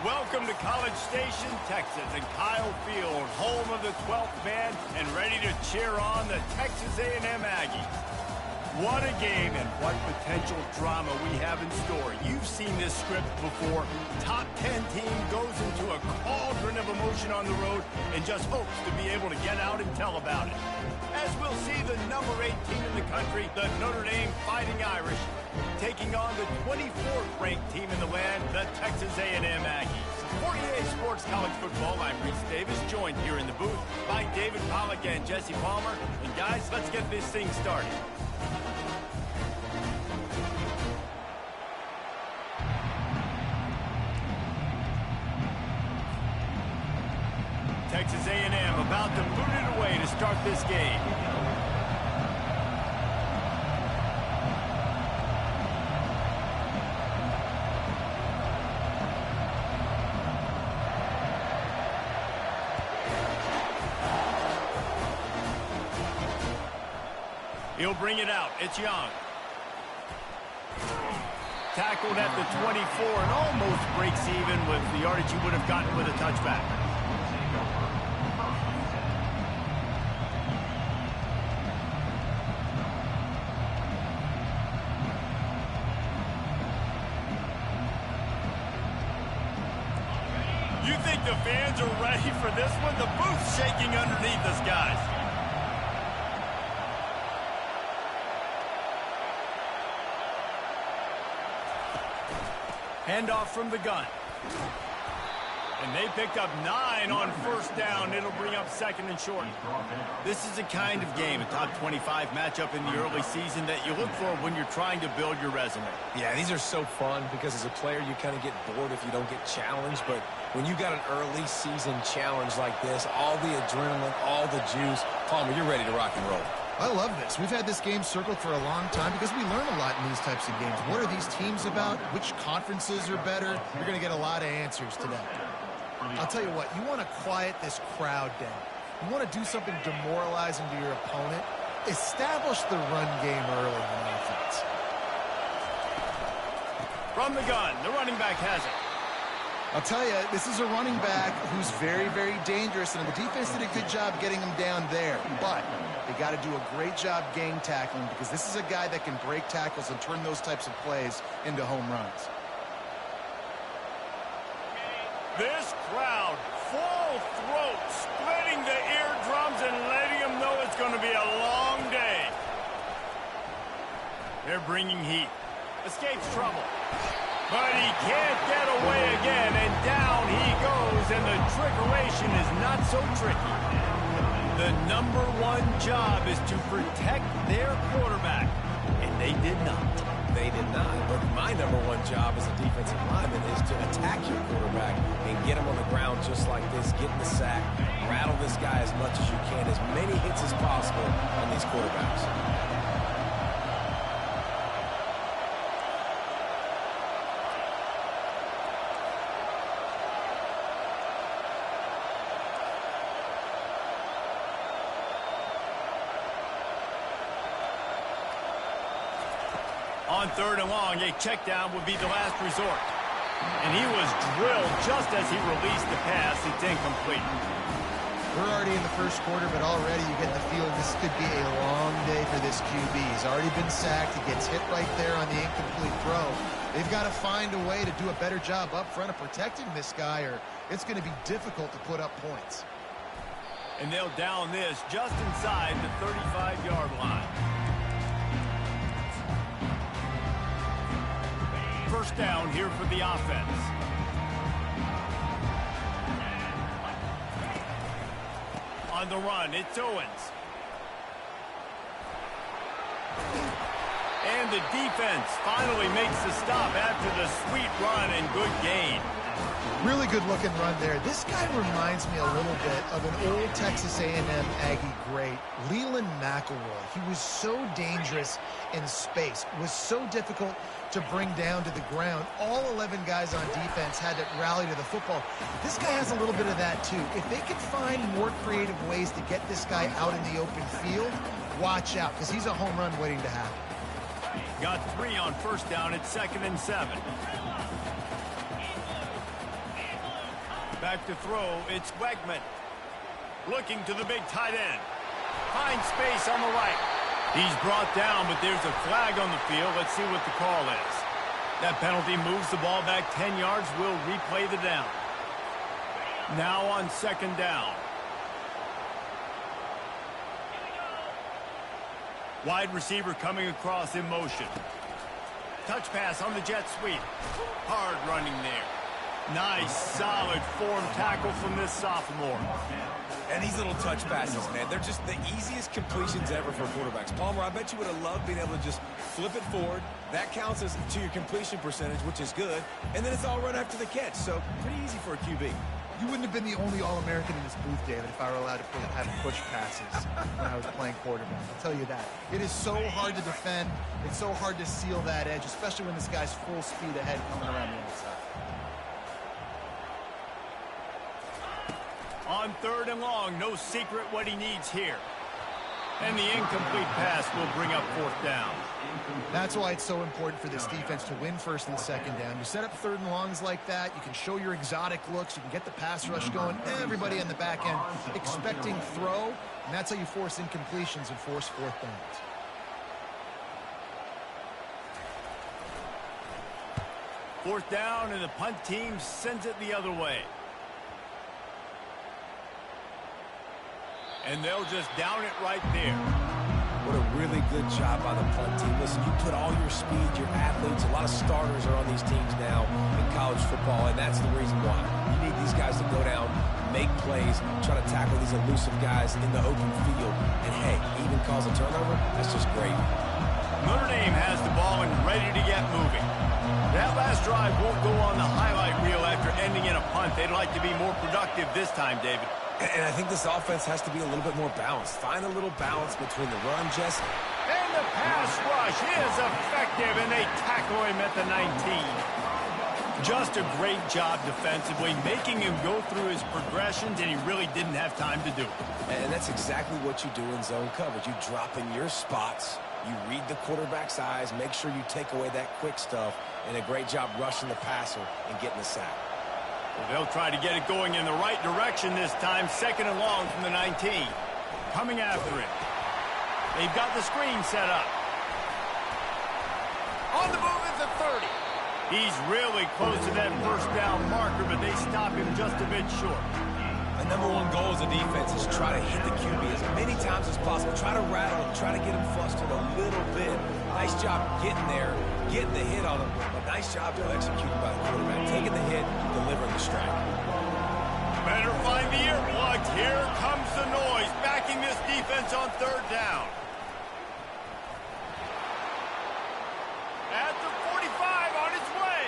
Welcome to College Station, Texas, and Kyle Field, home of the 12th man, and ready to cheer on the Texas A&M Aggies. What a game and what potential drama we have in store. You've seen this script before. Top 10 team goes into a cauldron of emotion on the road and just hopes to be able to get out and tell about it. As we'll see the number 8 team in the country, the Notre Dame Fighting Irish, taking on the 24th ranked team in the land, the Texas A&M Aggies. For EA Sports College Football, I'm Reese Davis, joined here in the booth by David Pollack and Jesse Palmer. And guys, let's get this thing started. Texas A&M about to boot it away to start this game. He'll bring it out. It's Young. Tackled at the 24 and almost breaks even with the yardage he would have gotten with a touchback. You think the fans are ready for this one? The booth's shaking underneath us, guys. Handoff from the gun. And they picked up 9 on first down. It'll bring up second and short. This is the kind of game, a top 25 matchup in the early season that you look for when you're trying to build your resume. Yeah, these are so fun because as a player, you kind of get bored if you don't get challenged. But when you got an early season challenge like this, all the adrenaline, all the juice, Palmer, you're ready to rock and roll. I love this. We've had this game circled for a long time because we learn a lot in these types of games. What are these teams about? Which conferences are better? You're going to get a lot of answers today. I'll tell you what, you want to quiet this crowd down. You want to do something demoralizing to your opponent. Establish the run game early on offense. From the gun, the running back has it. I'll tell you, this is a running back who's very, very dangerous, and the defense did a good job getting him down there. But they got to do a great job game tackling because this is a guy that can break tackles and turn those types of plays into home runs. This crowd, full throat, splitting the eardrums and letting them know it's going to be a long day. They're bringing heat. Escapes trouble. But he can't get away again, and down he goes, and the trickeration is not so tricky. The number 1 job is to protect their quarterback, and they did not. They did not. But my number 1 job as a defensive lineman is to attack your quarterback and get him on the ground just like this, get in the sack, rattle this guy as much as you can, as many hits as possible on these quarterbacks. On 3rd and long, a check down would be the last resort. And he was drilled just as he released the pass. It's incomplete. We're already in the first quarter, but already you get the feeling this could be a long day for this QB. He's already been sacked. He gets hit right there on the incomplete throw. They've got to find a way to do a better job up front of protecting this guy, or it's going to be difficult to put up points. And they'll down this just inside the 35-yard line. First down here for the offense. On the run, it's Owens. And the defense finally makes the stop after the sweet run and good gain. Really good looking run there. This guy reminds me a little bit of an old Texas A&M Aggie great, Leland McElroy. He was so dangerous in space. It was so difficult to bring down to the ground. All 11 guys on defense had to rally to the football. This guy has a little bit of that too. If they could find more creative ways to get this guy out in the open field, watch out, because he's a home run waiting to happen. Got 3 on first down at 2nd and 7. Back to throw, it's Wegman. Looking to the big tight end. Finds space on the right. He's brought down, but there's a flag on the field. Let's see what the call is. That penalty moves the ball back 10 yards. We'll replay the down. Now on second down. Wide receiver coming across in motion. Touch pass on the jet sweep. Hard running there. Nice, solid form tackle from this sophomore. And these little touch passes, man, they're just the easiest completions ever for quarterbacks. Palmer, I bet you would have loved being able to just flip it forward. That counts as to your completion percentage, which is good. And then it's all run after the catch, so pretty easy for a QB. You wouldn't have been the only All-American in this booth, David, if I were allowed to have push passes when I was playing quarterback. I'll tell you that. It is so hard to defend. It's so hard to seal that edge, especially when this guy's full speed ahead coming around the inside. On third and long, no secret what he needs here. And the incomplete pass will bring up fourth down. That's why it's so important for this defense to win first and second down. You set up third and longs like that, you can show your exotic looks, you can get the pass rush going, everybody on the back end expecting throw, and that's how you force incompletions and force fourth downs. Fourth down, and the punt team sends it the other way. And they'll just down it right there. What a really good job by the punt team. Listen, you put all your speed, your athletes, a lot of starters are on these teams now in college football, and that's the reason why. You need these guys to go down, make plays, try to tackle these elusive guys in the open field. And, hey, even cause a turnover, that's just great. Notre Dame has the ball and ready to get moving. That last drive won't go on the highlight reel after ending in a punt. They'd like to be more productive this time, David. And I think this offense has to be a little bit more balanced. Find a little balance between the run, Jesse. And the pass rush is effective, and they tackle him at the 19. Just a great job defensively, making him go through his progressions, and he really didn't have time to do it. And that's exactly what you do in zone coverage. You drop in your spots, you read the quarterback's eyes, make sure you take away that quick stuff, and a great job rushing the passer and getting the sack. Well, they'll try to get it going in the right direction this time. Second and long from the 19. Coming after it. They've got the screen set up. On the move at the 30. He's really close to that first down marker, but they stop him just a bit short. The number one goal as a defense is try to hit the QB as many times as possible. Try to rattle him, try to get him flustered a little bit. Nice job getting there, getting the hit on him, but nice job to executing by the quarterback. Taking the hit, delivering the strike. Better find the earplugs. Here comes the noise, backing this defense on third down. At the 45 on its way.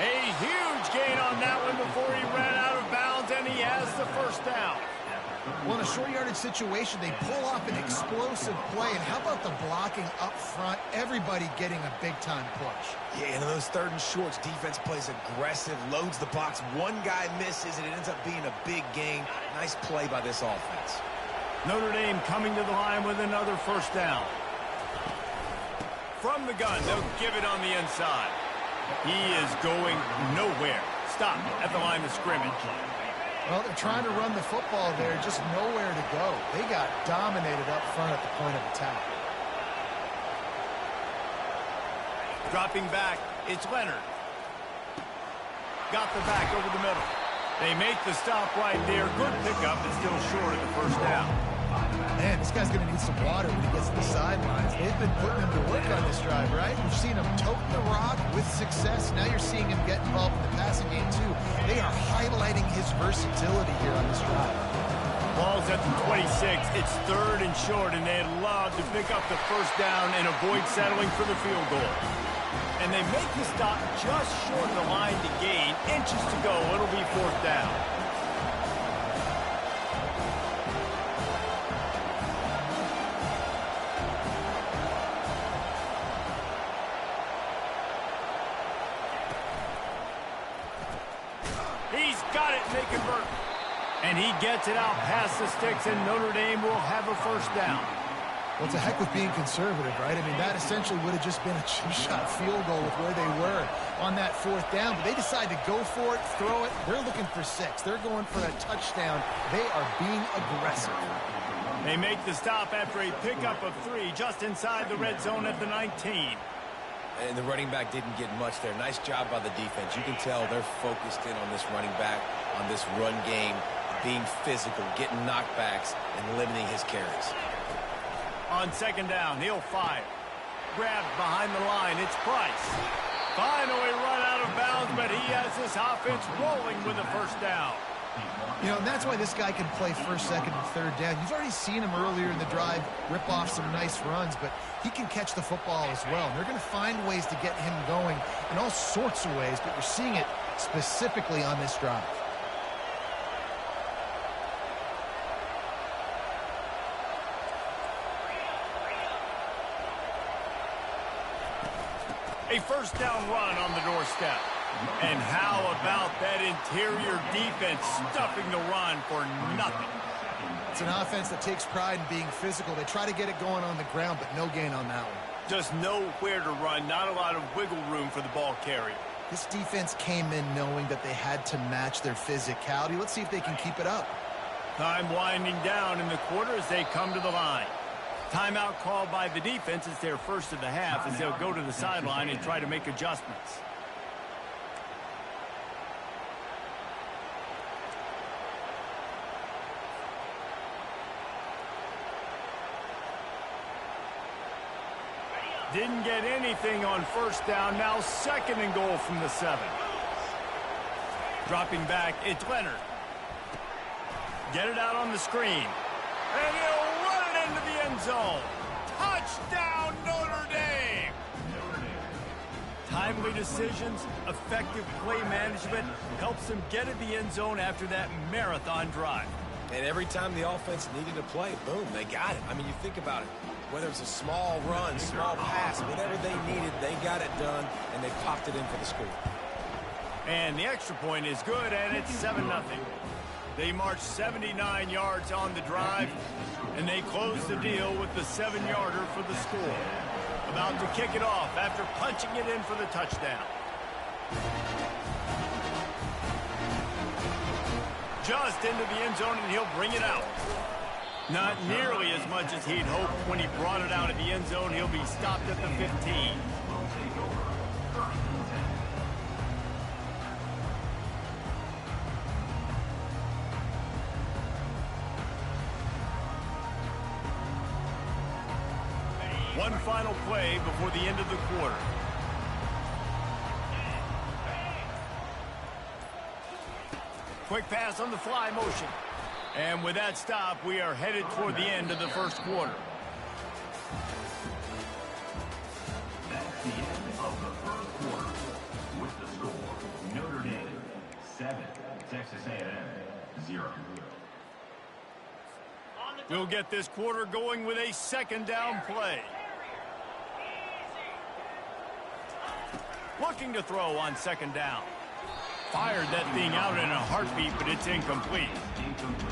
A huge gain on that one before he ran out of bounds, and he has the first down. Well, in a short yardage situation, they pull off an explosive play. And how about the blocking up front? Everybody getting a big-time push. Yeah, and in those third and shorts, defense plays aggressive, loads the box. One guy misses, and it ends up being a big gain. Nice play by this offense. Notre Dame coming to the line with another first down. From the gun, they'll give it on the inside. He is going nowhere. Stop at the line of scrimmage. Well, they're trying to run the football there, just nowhere to go. They got dominated up front at the point of attack. Dropping back, it's Leonard. Got the back over the middle. They make the stop right there. Good pickup, but still short of the first down. Man, this guy's going to need some water when he gets to the sidelines. They've been putting him to work on this drive, right? We've seen him toting the rock with success. Now you're seeing him get involved in the passing game, too. They are highlighting his versatility here on this drive. Ball's at the 26. It's third and short, and they'd love to pick up the first down and avoid settling for the field goal. And they make the stop just short of the line to gain. Inches to go. It'll be fourth down. He's got it, and they convert. And he gets it out past the sticks, and Notre Dame will have a first down. Well, it's a heck with being conservative, right? I mean, that essentially would have just been a chip shot field goal with where they were on that 4th down. But they decide to go for it, throw it. They're looking for 6. They're going for a touchdown. They are being aggressive. They make the stop after a pickup of 3 just inside the red zone at the 19. And the running back didn't get much there. Nice job by the defense. You can tell they're focused in on this running back, on this run game, being physical, getting knockbacks, and limiting his carries. On 2nd down, he'll fire. Grabbed behind the line, it's Price. Finally run out of bounds, but he has this offense rolling with a 1st down. You know, and that's why this guy can play 1st, 2nd, and 3rd down. You've already seen him earlier in the drive rip off some nice runs, but he can catch the football as well. And they're going to find ways to get him going in all sorts of ways, but you're seeing it specifically on this drive. A 1st down run on the doorstep. And how about that interior defense stuffing the run for nothing? It's an offense that takes pride in being physical. They try to get it going on the ground, but no gain on that one. Just nowhere to run, not a lot of wiggle room for the ball carrier. This defense came in knowing that they had to match their physicality. Let's see if they can keep it up. Time winding down in the quarter as they come to the line. Timeout called by the defense. It's their 1st of the half as they'll go to the sideline and try to make adjustments. Didn't get anything on 1st down. Now 2nd and goal from the 7. Dropping back, it's Leonard. Get it out on the screen. And he'll run it into the end zone. Touchdown, Notre Dame! Timely decisions, effective play management helps them get at the end zone after that marathon drive. And every time the offense needed a play, boom, they got it. I mean, you think about it. Whether it's a small run, small pass, whatever they needed, they got it done, and they popped it in for the score. And the extra point is good, and it's 7-0. They march 79 yards on the drive, and they close the deal with the 7-yarder for the score. About to kick it off after punching it in for the touchdown. Just into the end zone, and he'll bring it out. Not nearly as much as he'd hoped when he brought it out of the end zone. He'll be stopped at the 15. One final play before the end of the quarter. Quick pass on the fly motion. And with that stop, we are headed toward the end of the 1st quarter. That's the end of the 1st quarter. With the score, Notre Dame 7, Texas A&M 0. We'll get this quarter going with a 2nd down play. Looking to throw on 2nd down. Fired that thing out in a heartbeat, but it's incomplete.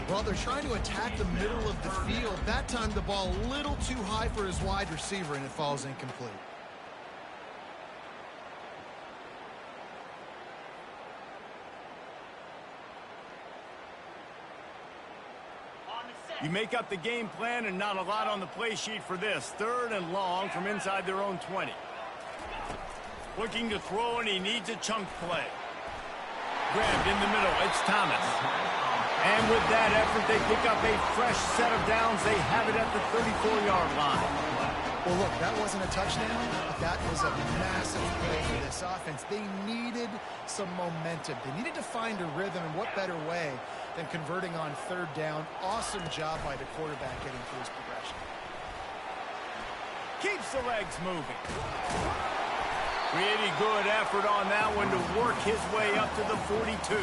Well, they're trying to attack the middle of the field. That time the ball a little too high for his wide receiver, and it falls incomplete. You make up the game plan and not a lot on the play sheet for this. 3rd and long from inside their own 20. Looking to throw, and he needs a chunk play. Grabbed in the middle, it's Thomas. And with that effort, they pick up a fresh set of downs. They have it at the 34-yard line. Well, look, that wasn't a touchdown, but that was a massive play for this offense. They needed some momentum. They needed to find a rhythm, and what better way than converting on 3rd down. Awesome job by the quarterback getting through his progression. Keeps the legs moving. Pretty good effort on that one to work his way up to the 42.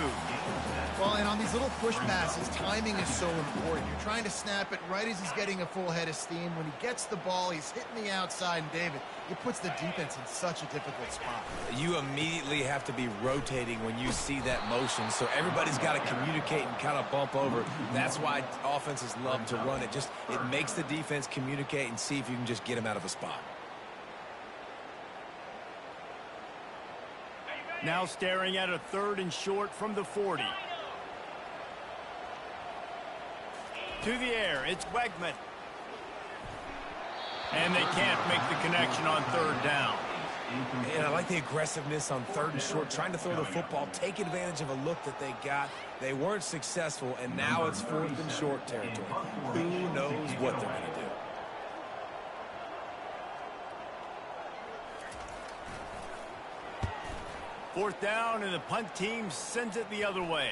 Well, and on these little push passes, timing is so important. You're trying to snap it right as he's getting a full head of steam. When he gets the ball, he's hitting the outside, and David, it puts the defense in such a difficult spot. You immediately have to be rotating when you see that motion, so everybody's got to communicate and kind of bump over. That's why offenses love to run it. It makes the defense communicate and see if you can just get him out of a spot. Now staring at a 3rd and short from the 40. To the air, it's Wegman. And they can't make the connection on 3rd down. And I like the aggressiveness on 3rd and short, trying to throw the football, take advantage of a look that they got. They weren't successful, and now it's 4th and short territory. Who knows what they're going to do? Fourth down, and the punt team sends it the other way.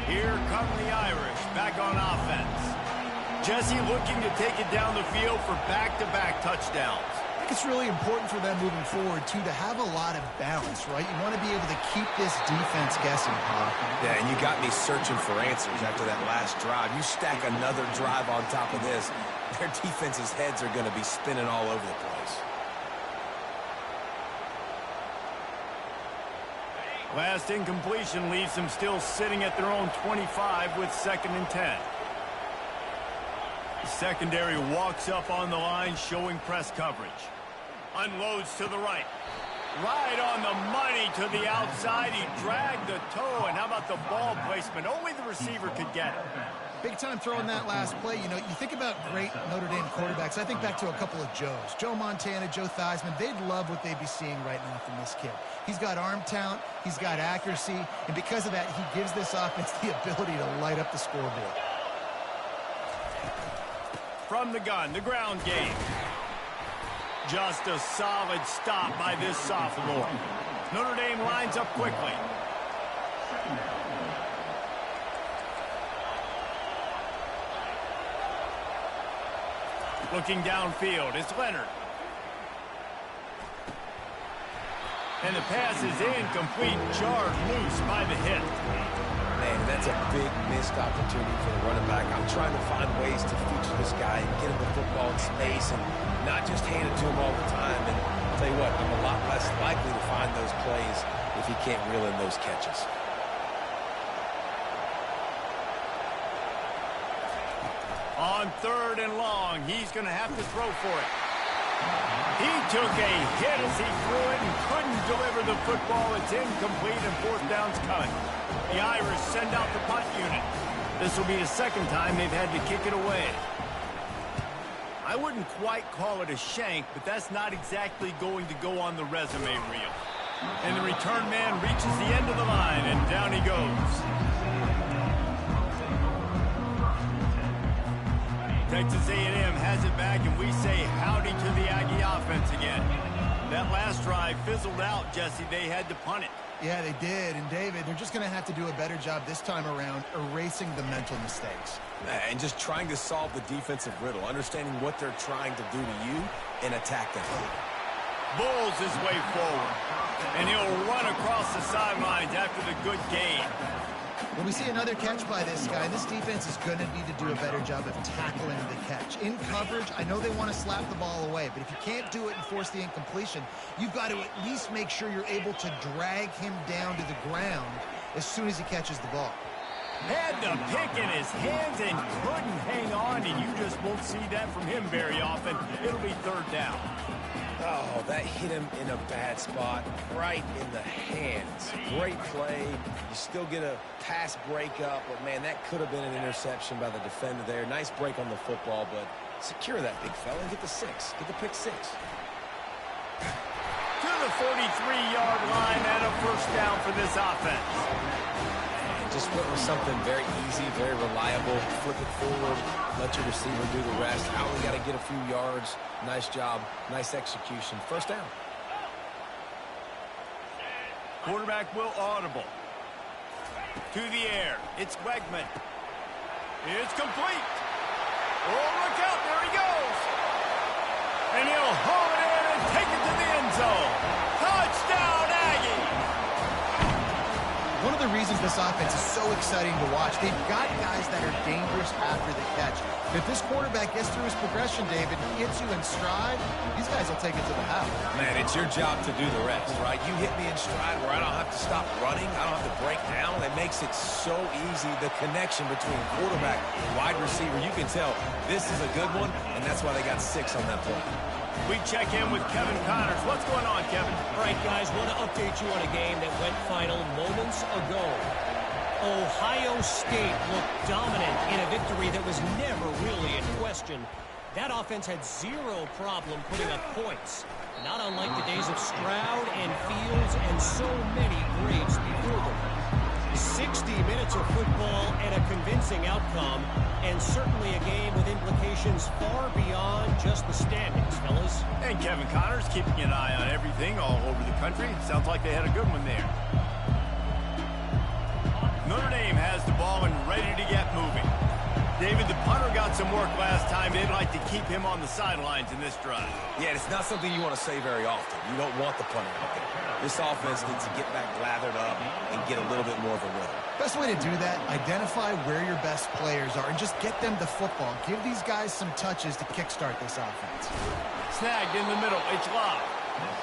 Here come the Irish back on offense. Jesse looking to take it down the field for back-to-back touchdowns. I think it's really important for them moving forward, too, to have a lot of balance, right? You want to be able to keep this defense guessing, Pop. Yeah, and you got me searching for answers after that last drive. You stack another drive on top of this, their defense's heads are going to be spinning all over the place. Last incompletion leaves them still sitting at their own 25 with 2nd and 10. The secondary walks up on the line, showing press coverage. Unloads to the right. Right on the money to the outside. He dragged the toe, and how about the ball placement? Only the receiver could get it. Big time throwing that last play. You know, you think about great Notre Dame quarterbacks. I think back to a couple of Joes. Joe Montana, Joe Theismann. They'd love what they'd be seeing right now from this kid. He's got arm talent. He's got accuracy. And because of that, he gives this offense the ability to light up the scoreboard. From the gun, the ground game. Just a solid stop by this sophomore. Notre Dame lines up quickly. Looking downfield, it's Leonard. And the pass is incomplete, jarred loose by the hit. Man, that's a big missed opportunity for the running back. I'm trying to find ways to feature this guy and get him the football in space and not just hand it to him all the time. And I'll tell you what, I'm a lot less likely to find those plays if he can't reel in those catches. On 3rd and long, he's going to have to throw for it. He took a hit as he threw it and couldn't deliver the football. It's incomplete, and 4th down's coming. The Irish send out the punt unit. This will be the 2nd time they've had to kick it away. I wouldn't quite call it a shank, but that's not exactly going to go on the resume reel. And the return man reaches the end of the line, and down he goes. Texas A&M has it back, and we say howdy to the Aggie offense again. That last drive fizzled out, Jesse. They had to punt it. Yeah, they did. And, David, they're just going to have to do a better job this time around erasing the mental mistakes. And just trying to solve the defensive riddle, understanding what they're trying to do to you and attack them. Bulls his way forward, and he'll run across the sidelines after the good gain. When we see another catch by this guy, this defense is going to need to do a better job of tackling the catch. In coverage, I know they want to slap the ball away, but if you can't do it and force the incompletion, you've got to at least make sure you're able to drag him down to the ground as soon as he catches the ball. Had the pick in his hands and couldn't hang on, and you just won't see that from him very often. It'll be 3rd down. Oh, that hit him in a bad spot, right in the hands. Great play. You still get a pass breakup, but, man, that could have been an interception by the defender there. Nice break on the football, but secure that big fella and get the 6. Get the pick 6. To the 43-yard line and a 1st down for this offense. Just went with something very easy, very reliable. Flip it forward, let your receiver do the rest. I only got to get a few yards. Nice job, nice execution. 1st down. Quarterback will audible. To the air. It's Wegman. It's complete. Oh, look out. There he goes. And he'll haul it in and take it to the end zone. Touchdown, Aggie. One of the reasons this offense is so exciting to watch, they've got guys that are dangerous after the catch. If this quarterback gets through his progression, David, he hits you in stride, these guys will take it to the house. Man, it's your job to do the rest, right? You hit me in stride where I don't have to stop running. I don't have to break down. It makes it so easy. The connection between quarterback and wide receiver, you can tell this is a good one, and that's why they got 6 on that play. We check in with Kevin Connors. What's going on, Kevin? All right, guys, want to update you on a game that went final moments ago. Ohio State looked dominant in a victory that was never really in question. That offense had zero problem putting up points, not unlike the days of Stroud and Fields and so many greats before them. 60 minutes of football and a convincing outcome, and certainly a game with implications far beyond just the standings, fellas. And Kevin Connors keeping an eye on everything all over the country. Sounds like they had a good one there. Notre Dame has the ball and ready to get moving. David, the punter got some work last time. They'd like to keep him on the sidelines in this drive. Yeah, it's not something you want to say very often. You don't want the punter out there. This offense needs to get back lathered up and get a little bit more of a rhythm. Best way to do that, identify where your best players are and just get them the football. Give these guys some touches to kickstart this offense. Snagged in the middle. It's Love.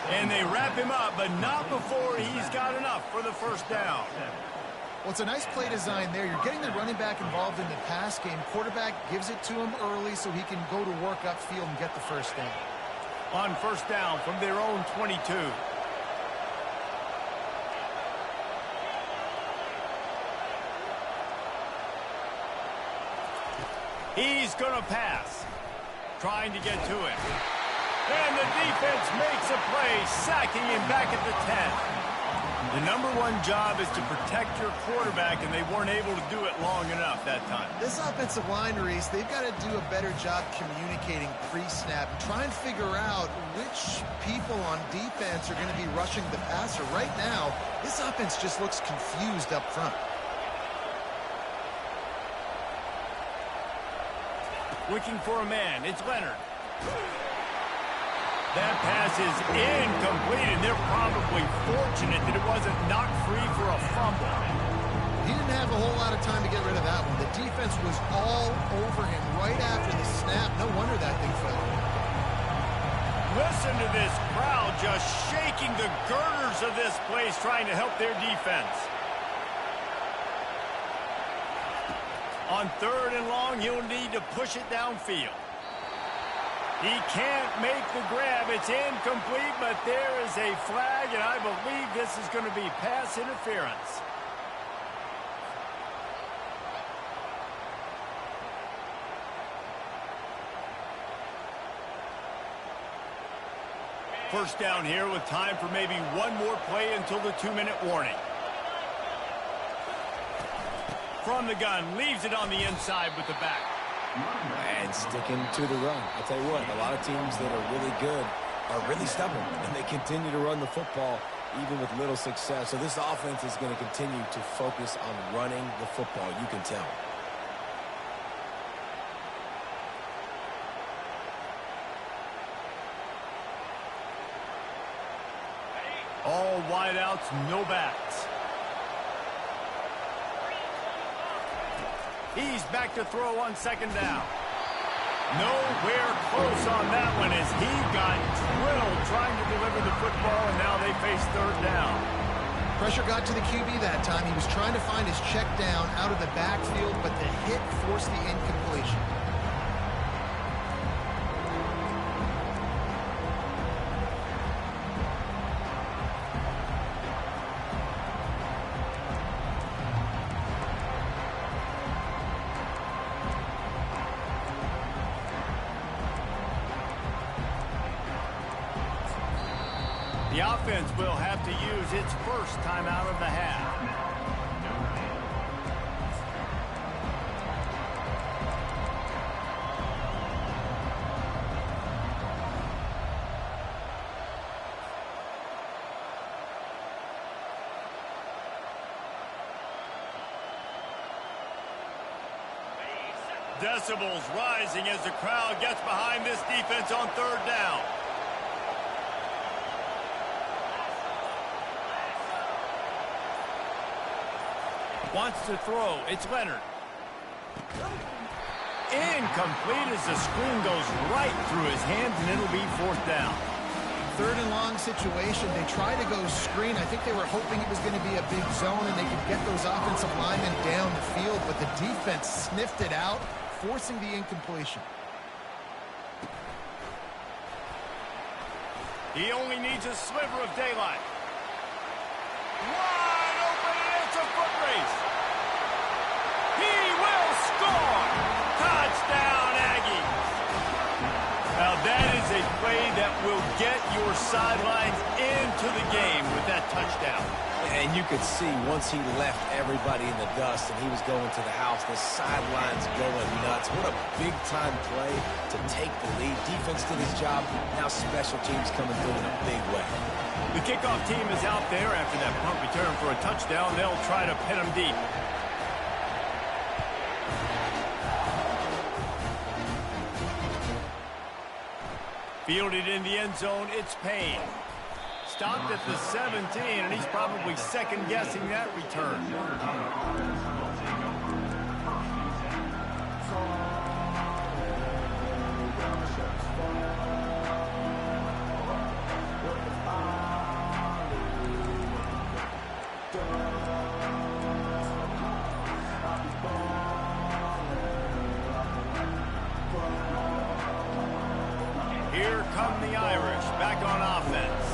And they wrap him up, but not before he's got enough for the first down. Well, it's a nice play design there. You're getting the running back involved in the pass game. Quarterback gives it to him early so he can go to work upfield and get the first down. On first down from their own 22. He's going to pass. Trying to get to it. And the defense makes a play, sacking him back at the 10. The number one job is to protect your quarterback, and they weren't able to do it long enough that time. This offensive line, Reese, they've got to do a better job communicating pre-snap and try and figure out which people on defense are going to be rushing the passer. Right now, this offense just looks confused up front. Looking for a man. It's Leonard. That pass is incomplete, and they're probably fortunate that it wasn't knocked free for a fumble. He didn't have a whole lot of time to get rid of that one. The defense was all over him right after the snap. No wonder that thing fell. Listen to this crowd just shaking the girders of this place, trying to help their defense. On 3rd and long, he'll need to push it downfield. He can't make the grab. It's incomplete, but there is a flag, and I believe this is going to be pass interference. First down here with time for maybe one more play until the 2-minute warning. From the gun, leaves it on the inside with the back. And sticking to the run. I'll tell you what, a lot of teams that are really good are really stubborn, and they continue to run the football even with little success. So this offense is going to continue to focus on running the football, you can tell. All wideouts, no backs. He's back to throw on 2nd down. Nowhere close on that one as he got drilled trying to deliver the football, and now they face 3rd down. Pressure got to the QB that time. He was trying to find his check down out of the backfield, but the hit forced the incompletion. The offense will have to use its first timeout of the half. Decibels rising as the crowd gets behind this defense on third down. Wants to throw. It's Leonard. Incomplete as the screen goes right through his hands, and it'll be fourth down. Third and long situation. They try to go screen. I think they were hoping it was going to be a big zone and they could get those offensive linemen down the field, but the defense sniffed it out, forcing the incompletion. He only needs a sliver of daylight. Wide open, and it's a foot race. He will score! Touchdown, Aggies! Now that is a play that will get your sidelines into the game with that touchdown. And you could see once he left everybody in the dust and he was going to the house, the sidelines going nuts. What a big-time play to take the lead. Defense did his job. Now special teams coming through in a big way. The kickoff team is out there after that punt return for a touchdown. They'll try to pin him deep. Fielded in the end zone, it's Payne. Stopped at the 17, and he's probably second-guessing that return. Here come the Irish, back on offense.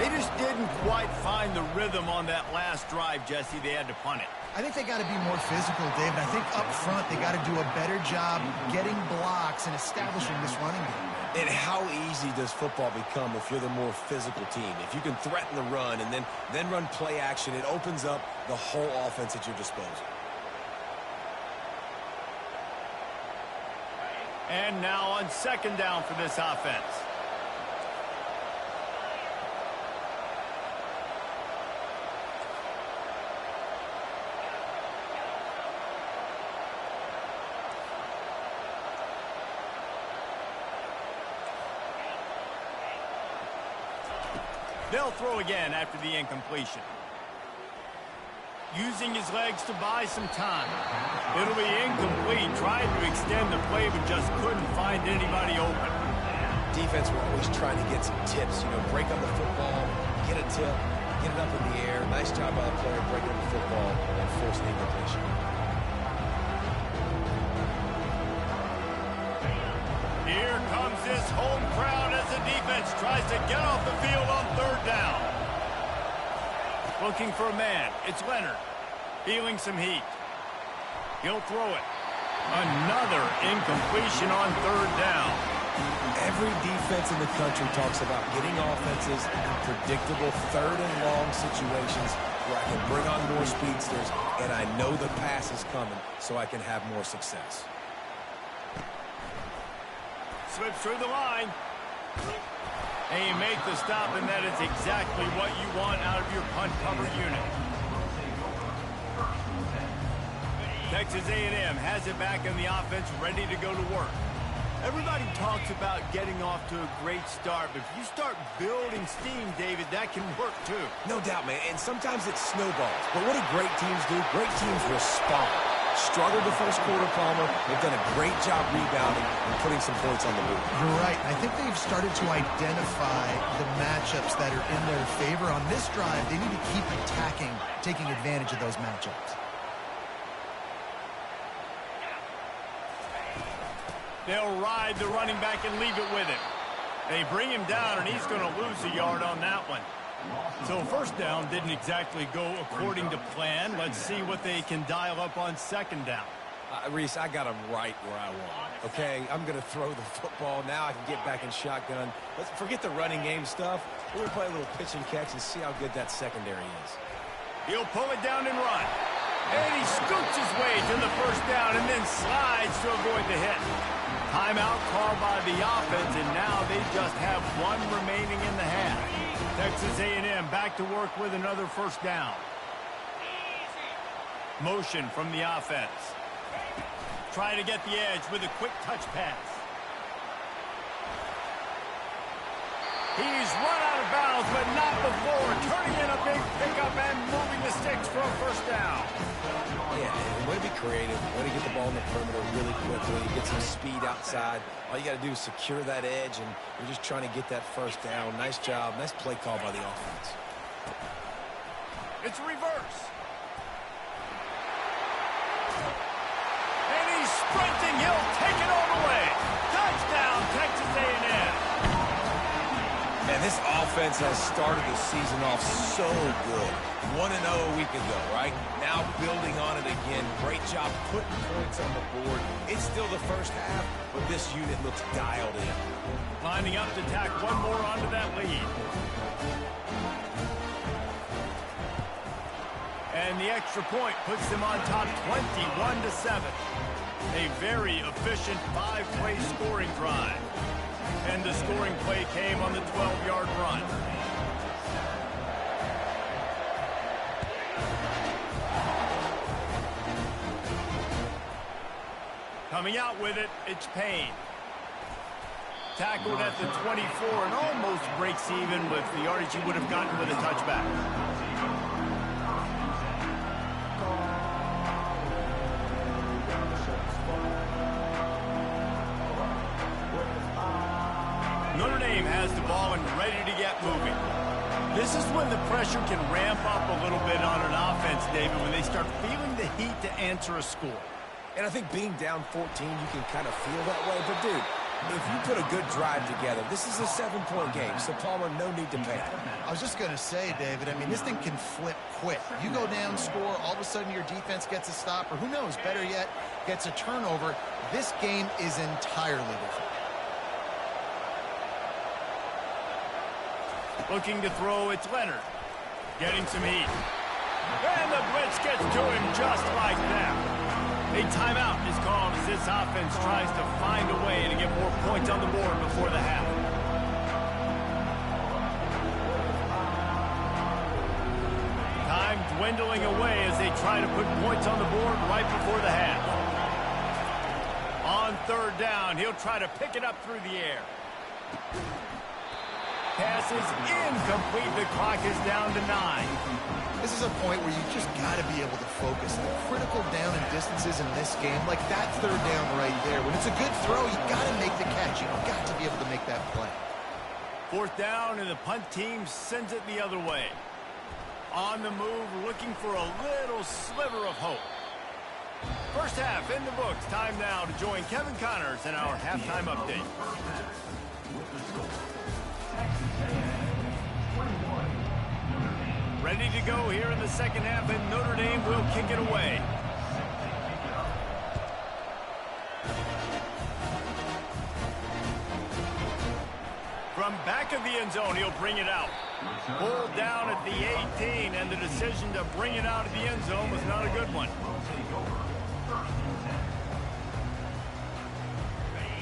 They just didn't quite find the rhythm on that last drive, Jesse. They had to punt it. I think they got to be more physical, David. I think up front they got to do a better job getting blocks and establishing this running game. And how easy does football become if you're the more physical team? If you can threaten the run and then run play action, it opens up the whole offense at your disposal. And now on second down for this offense. They'll throw again after the incompletion. Using his legs to buy some time. It'll be incomplete. Tried to extend the play, but just couldn't find anybody open. Defense were always trying to get some tips. You know, break on the football, get a tip, get it up in the air. Nice job by the player breaking up the football and forcing the incompletion. Here comes this home crowd as the defense tries to get off the field on third down. Looking for a man. It's Leonard. Feeling some heat. He'll throw it. Another incompletion on third down. Every defense in the country talks about getting offenses in predictable third and long situations where I can bring on more speedsters and I know the pass is coming so I can have more success. Slips through the line. And you make the stop, and that is exactly what you want out of your punt cover unit. Texas A&M has it back in the offense, ready to go to work. Everybody talks about getting off to a great start, but if you start building steam, David, that can work too. No doubt, man, and sometimes it snowballs. But what do great teams do? Great teams respond. Struggled the first quarter, Palmer. They've done a great job rebounding and putting some points on the board. You're right. I think they've started to identify the matchups that are in their favor. On this drive, they need to keep attacking, taking advantage of those matchups. They'll ride the running back and leave it with him. They bring him down, and he's going to lose a yard on that one. So first down didn't exactly go according to plan. Let's see what they can dial up on second down. Reese, I got him right where I want. Okay, I'm going to throw the football. Now I can get back in shotgun. Let's forget the running game stuff. We're going to play a little pitch and catch and see how good that secondary is. He'll pull it down and run. And he scoots his way to the first down and then slides to avoid the hit. Timeout called by the offense, and now they just have one remaining in the half. Texas A&M back to work with another first down. Motion from the offense. trying to get the edge with a quick touch pass. He's run out of bounds, but not before turning in a big pickup and moving the sticks for a first down. Yeah, and way to be creative, way to get the ball in the perimeter really quickly, get some speed outside. All you got to do is secure that edge, and you're just trying to get that first down. Nice job. Nice play call by the offense. It's reverse. And he's sprinting. He'll take it all the way. Touchdown, Texas A&M. And this offense has started the season off so good. 1-0 a week ago, right? Now building on it again. Great job putting points on the board. It's still the first half, but this unit looks dialed in. Lining up to tack one more onto that lead. And the extra point puts them on top 21-7. A very efficient 5-play scoring drive. And the scoring play came on the 12-yard run. Coming out with it, it's Payne. Tackled at the 24 and almost breaks even with the yardage he would have gotten with a touchback. Notre Dame has the ball and ready to get moving. This is when the pressure can ramp up a little bit on an offense, David, when they start feeling the heat to answer a score. And I think being down 14, you can kind of feel that way. But, dude, if you put a good drive together, this is a 7-point game, so Palmer, no need to panic. I was just going to say, David, I mean, this thing can flip quick. You go down, score, all of a sudden your defense gets a stop, or who knows, better yet, gets a turnover. This game is entirely different. Looking to throw, it's Leonard. Getting some heat. And the blitz gets to him just like that. A timeout is called as this offense tries to find a way to get more points on the board before the half. Time dwindling away as they try to put points on the board right before the half. On third down, he'll try to pick it up through the air. Pass is incomplete. The clock is down to 9. This is a point where you just got to be able to focus. The critical down and distances in this game, like that third down right there. When it's a good throw, you got to make the catch. You've got to be able to make that play. Fourth down, and the punt team sends it the other way. On the move, looking for a little sliver of hope. First half in the books. Time now to join Kevin Connors in our halftime update. Ready to go here in the second half, and Notre Dame will kick it away. From back of the end zone, he'll bring it out. Pulled down at the 18, and the decision to bring it out of the end zone was not a good one.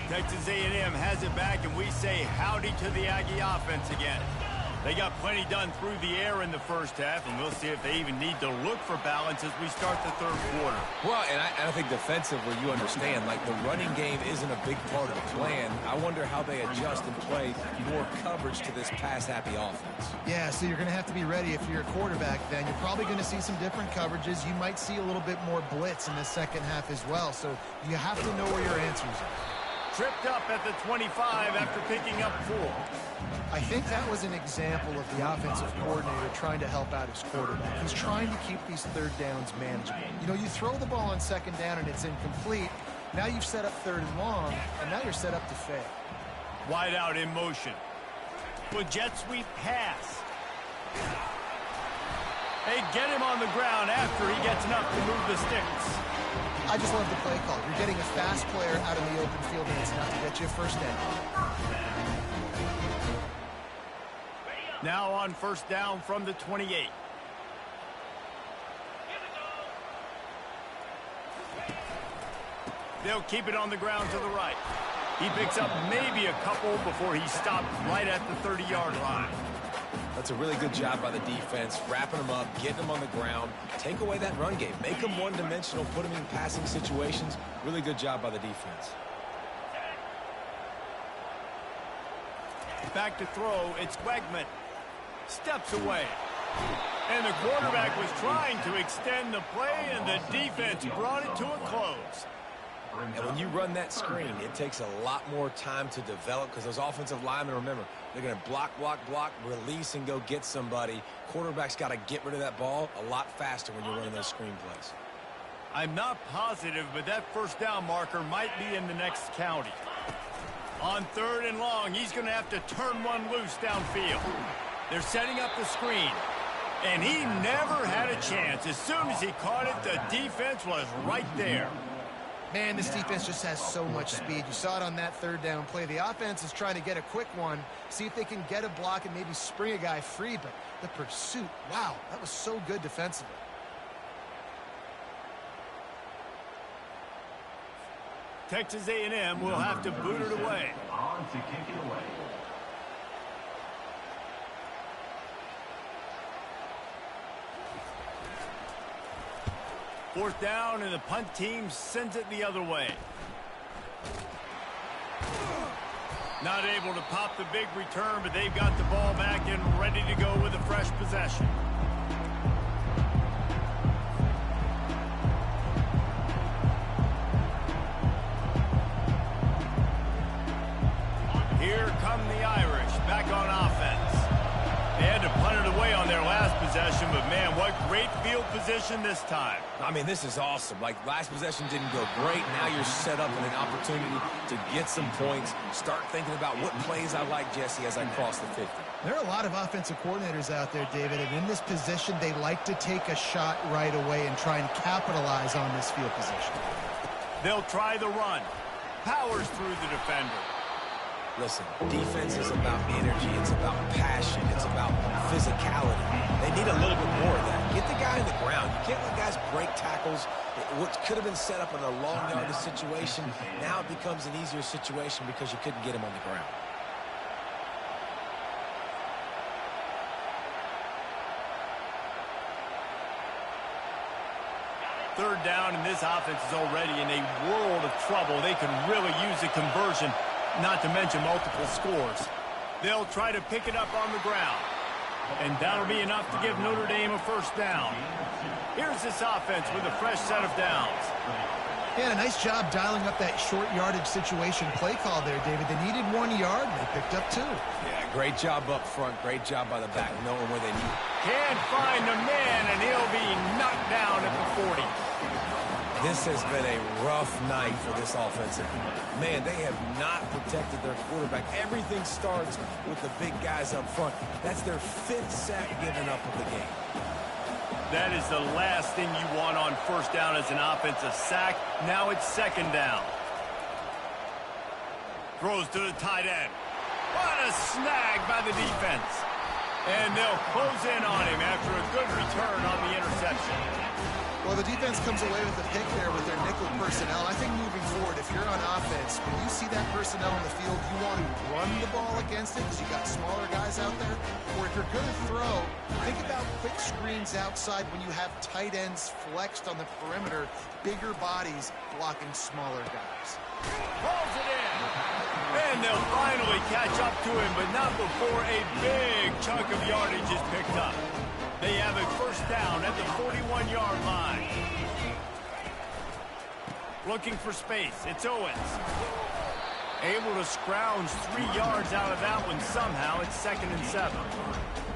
Texas A&M has it back, and we say howdy to the Aggie offense again. They got plenty done through the air in the first half, and we'll see if they even need to look for balance as we start the third quarter. Well, and I think defensively, you understand, like the running game isn't a big part of the plan. I wonder how they adjust and play more coverage to this pass-happy offense. Yeah, so you're going to have to be ready if you're a quarterback then. You're probably going to see some different coverages. You might see a little bit more blitz in the second half as well, so you have to know where your answers are. Tripped up at the 25 after picking up 4. I think that was an example of the offensive coordinator trying to help out his quarterback. He's trying to keep these third downs manageable. You know, you throw the ball on second down and it's incomplete. Now you've set up third and long, and now you're set up to fail. Wide out in motion. With jet sweep pass. They get him on the ground after he gets enough to move the sticks. I just love the play call. You're getting a fast player out of the open field, and it's enough to get you a first down. Now on first down from the 28. They'll keep it on the ground to the right. He picks up maybe a couple before he stopped right at the 30-yard line. That's a really good job by the defense, wrapping them up, getting them on the ground, take away that run game, make them one-dimensional, put them in passing situations. Really good job by the defense. Back to throw, it's Wegman. Steps away. And the quarterback was trying to extend the play, and the defense brought it to a close. And when you run that screen, it takes a lot more time to develop because those offensive linemen, remember, they're going to block, release, and go get somebody. Quarterback's got to get rid of that ball a lot faster when you're running those screen plays. I'm not positive, but that first down marker might be in the next county. On 3rd and long, he's going to have to turn one loose downfield. They're setting up the screen. And he never had a chance. As soon as he caught it, the defense was right there. Man, this defense just has so much speed. You saw it on that 3rd down play. The offense is trying to get a quick one, see if they can get a block and maybe spring a guy free. But the pursuit, wow, that was so good defensively. Texas A&M will have to boot it away. On to kick it away. Fourth down, and the punt team sends it the other way. Not able to pop the big return, but they've got the ball back and ready to go with a fresh possession. Here come the Irish back on offense. They had to punt it away on their last possession, but man, what great field position this time. I mean, this is awesome. Like, last possession didn't go great. Now you're set up in an opportunity to get some points. Start thinking about what plays I like, Jesse, as I cross the 50. There are a lot of offensive coordinators out there, David, and in this position, they like to take a shot right away and try and capitalize on this field position. They'll try the run. Powers through the defender. Listen, defense is about energy. It's about passion. It's about physicality. They need a little bit more of that. Get the guy in the ground. You can't let guys break tackles. What could have been set up in a long yardage situation, now it becomes an easier situation because you couldn't get him on the ground. Third down, and this offense is already in a world of trouble. They could really use a conversion, not to mention multiple scores. They'll try to pick it up on the ground. And that'll be enough to give Notre Dame a first down. Here's this offense with a fresh set of downs. Yeah, a nice job dialing up that short yardage situation play call there, David. They needed 1 yard, and they picked up 2. Yeah, great job up front. Great job by the back, knowing where they need it. Can't find a man, and he'll be knocked down at the 40. This has been a rough night for this offensive. Man, they have not protected their quarterback. Everything starts with the big guys up front. That's their 5th sack given up of the game. That is the last thing you want on first down as an offensive sack. Now it's 2nd down. Throws to the tight end. What a snag by the defense. And they'll close in on him after a good return on the interception. Well, the defense comes away with a pick there with their nickel personnel. I think moving forward, if you're on offense, when you see that personnel in the field, you want to run the ball against it because you got smaller guys out there. Or if you're going to throw, think about quick screens outside when you have tight ends flexed on the perimeter, bigger bodies blocking smaller guys. Pulls it in. And they'll finally catch up to him, but not before a big chunk of yardage is picked up. They have a first down at the 41-yard line. Looking for space. It's Owens. Able to scrounge 3 yards out of that one somehow. It's 2nd and 7.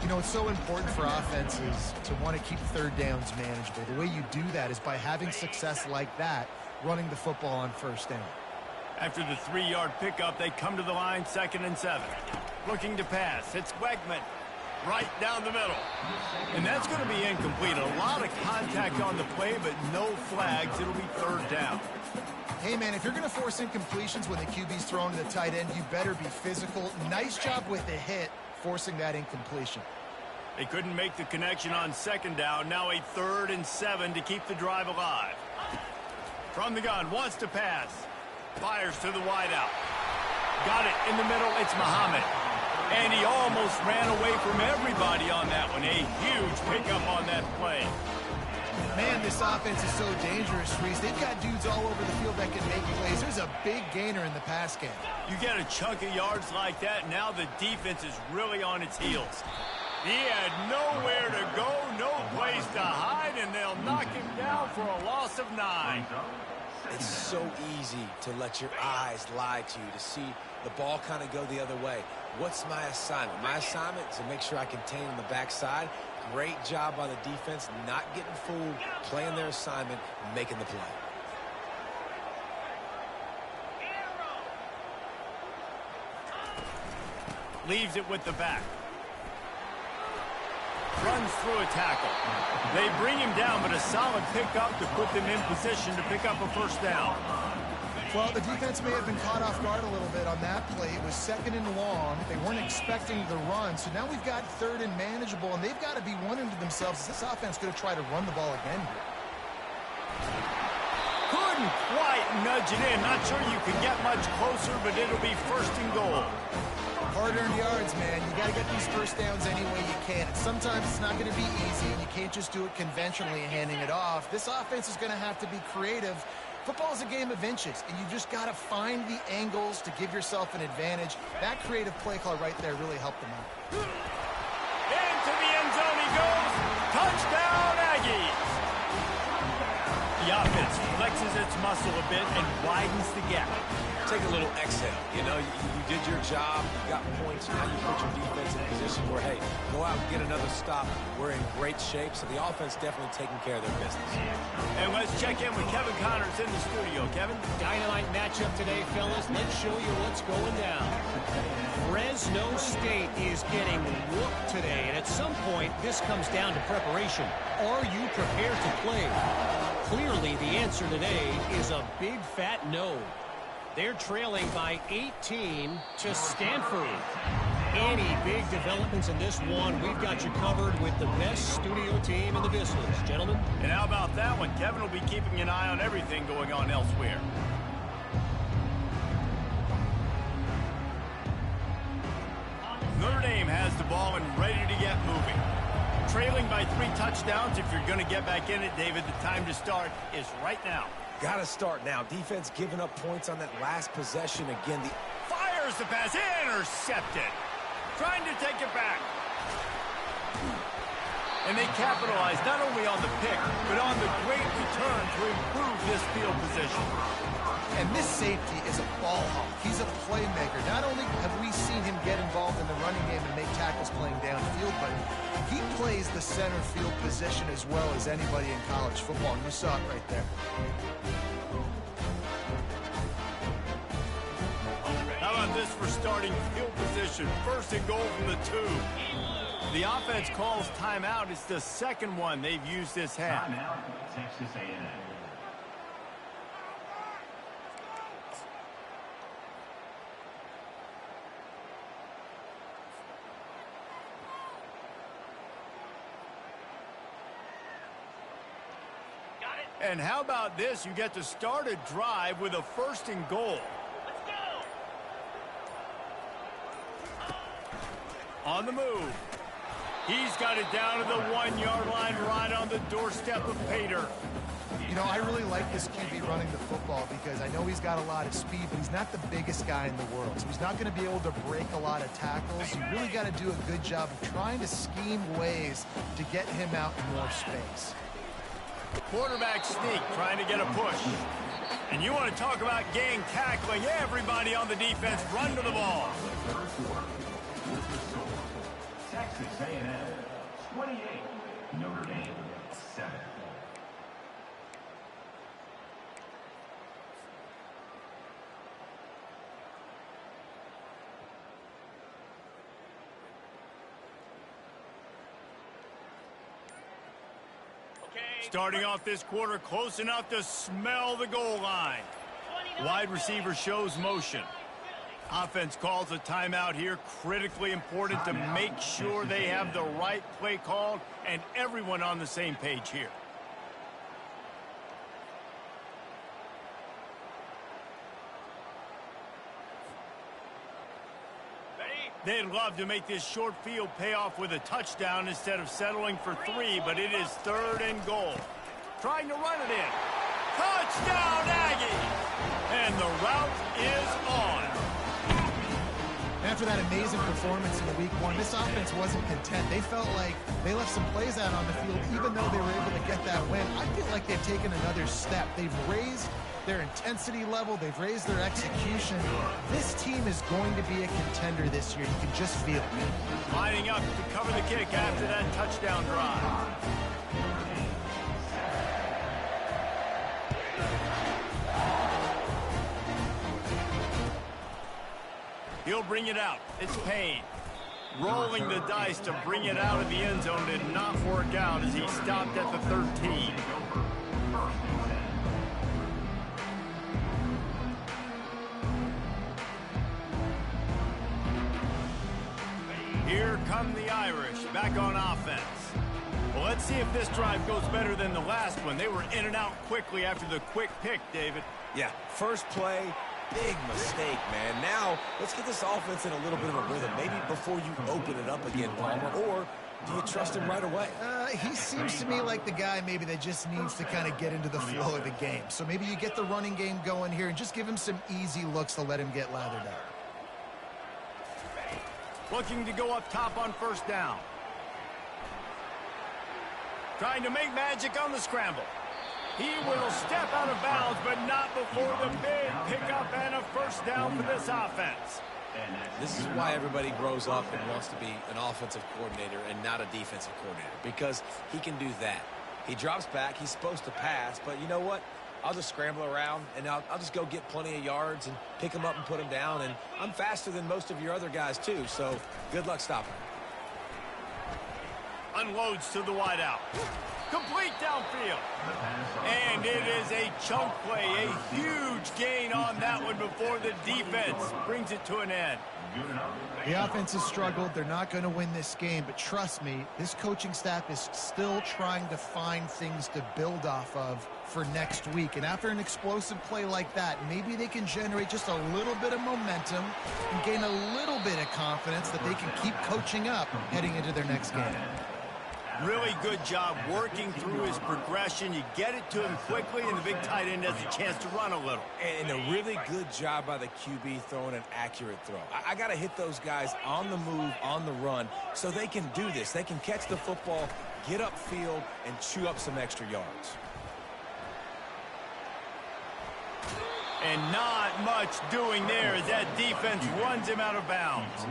You know, it's so important for offenses to want to keep third downs manageable. The way you do that is by having success like that, running the football on first down. After the 3-yard pickup, they come to the line, 2nd and 7. Looking to pass. It's Wegman. Right down the middle. And that's going to be incomplete. A lot of contact on the play, but no flags. It'll be 3rd down. Hey, man, if you're going to force incompletions when the QB's thrown to the tight end, you better be physical. Nice job with the hit, forcing that incompletion. They couldn't make the connection on 2nd down. Now a 3rd and 7 to keep the drive alive. From the gun, wants to pass. Fires to the wideout. Got it in the middle. It's Muhammad. And he almost ran away from everybody on that one. A huge pickup on that play. Man, this offense is so dangerous, Reese. They've got dudes all over the field that can make plays. There's a big gainer in the pass game. You get a chunk of yards like that, now the defense is really on its heels. He had nowhere to go, no place to hide, and they'll knock him down for a loss of 9. It's so easy to let your eyes lie to you, to see the ball kind of go the other way. What's my assignment? My assignment is to make sure I contain on the backside. Great job by the defense, not getting fooled, playing their assignment, making the play. Leaves it with the back. Runs through a tackle. They bring him down, but a solid pickup to put them in position to pick up a first down. Well, the defense may have been caught off guard a little bit on that play. It was 2nd and long. They weren't expecting the run, so now we've got 3rd and manageable, and they've got to be wondering to themselves, is this offense going to try to run the ball again here? Couldn't quite nudge it in. Not sure you can get much closer, but it'll be 1st and goal. Hard-earned yards, man. You got to get these first downs any way you can. And sometimes it's not going to be easy, and you can't just do it conventionally and handing it off. This offense is going to have to be creative. Football is a game of inches, and you just got to find the angles to give yourself an advantage. That creative play call right there really helped them out. Into the end zone he goes. Touchdown, Aggies. The offense flexes its muscle a bit and widens the gap. Take a little exhale. You know, you did your job. You got points. Now you put your defense in a position where, hey, go out and get another stop. We're in great shape, so the offense definitely taking care of their business. And let's check in with Kevin Connors in the studio. Kevin? Dynamite matchup today, fellas. Let's show you what's going down. Fresno State is getting whooped today, and at some point, this comes down to preparation. Are you prepared to play? Clearly, the answer today is a big fat no. They're trailing by 18 to Stanford. Any big developments in this one, we've got you covered with the best studio team in the business, gentlemen. And how about that one? Kevin will be keeping an eye on everything going on elsewhere. Notre Dame has the ball and ready to get moving. Trailing by 3 touchdowns. If you're going to get back in it, David, the time to start is right now. Got to start now. Defense giving up points on that last possession. Again, Fires the pass. Intercepted. Trying to take it back. And they capitalize not only on the pick, but on the great return to improve this field position. And this safety is a ball hawk. He's a playmaker. Not only have we seen him get involved in the running game and make tackles playing downfield, but he plays the center field position as well as anybody in college football. And you saw it right there. How about this for starting field position? 1st and goal from the 2. The offense calls timeout. It's the 2nd one they've used this half. Timeout, Texas A&M. And how about this? You get to start a drive with a 1st and goal. On the move. He's got it down to the 1-yard line right on the doorstep of Pater. You know, I really like this QB running the football because I know he's got a lot of speed, but he's not the biggest guy in the world. So he's not going to be able to break a lot of tackles. You really got to do a good job of trying to scheme ways to get him out in more space. Quarterback sneak, trying to get a push. And you want to talk about gang tackling. Everybody on the defense run to the ball. Texas A&M 28, Notre Dame 7. Starting off this quarter, close enough to smell the goal line. Wide receiver shows motion. Offense calls a timeout here. Critically important to make sure they have the right play called and everyone on the same page here. Ready? They'd love to make this short field pay off with a touchdown instead of settling for 3, but it is 3rd and goal. Trying to run it in. Touchdown, Aggies! And the route is on. After that amazing performance in the week 1, this offense wasn't content. They felt like they left some plays out on the field, even though they were able to get that win. I feel like they've taken another step. They've raised their intensity level. They've raised their execution. This team is going to be a contender this year. You can just feel it. Lining up to cover the kick after that touchdown drive. He'll bring it out. It's Payne. Rolling the dice to bring it out of the end zone did not work out as he stopped at the 13. Here come the Irish, back on offense. Well, let's see if this drive goes better than the last one. They were in and out quickly after the quick pick, David. Yeah, first play, big mistake, man. Now, let's get this offense in a little bit of a rhythm. Maybe before you open it up again, Palmer, or do you trust him right away? He seems to me like the guy maybe that just needs to kind of get into the flow of the game. So maybe you get the running game going here and just give him some easy looks to let him get lathered up. Looking to go up top on first down. Trying to make magic on the scramble. He will step out of bounds, but not before the big pickup and a first down for this offense. This is why everybody grows up and wants to be an offensive coordinator and not a defensive coordinator, because he can do that. He drops back. He's supposed to pass, but you know what? I'll just scramble around, and I'll just go get plenty of yards and pick him up and put him down, and I'm faster than most of your other guys, too, so good luck stopping him. Unloads to the wideout. Complete downfield. And it is a chunk play, a huge gain on that one before the defense brings it to an end. The offense has struggled. They're not going to win this game, but trust me, this coaching staff is still trying to find things to build off of for next week. And after an explosive play like that, maybe they can generate just a little bit of momentum and gain a little bit of confidence that they can keep coaching up heading into their next game. Really good job working through his progression. You get it to him quickly, and the big tight end has a chance to run a little. And a really good job by the QB throwing an accurate throw. I got to hit those guys on the move, on the run, so they can do this. They can catch the football, get upfield, and chew up some extra yards. And not much doing there as that defense runs him out of bounds.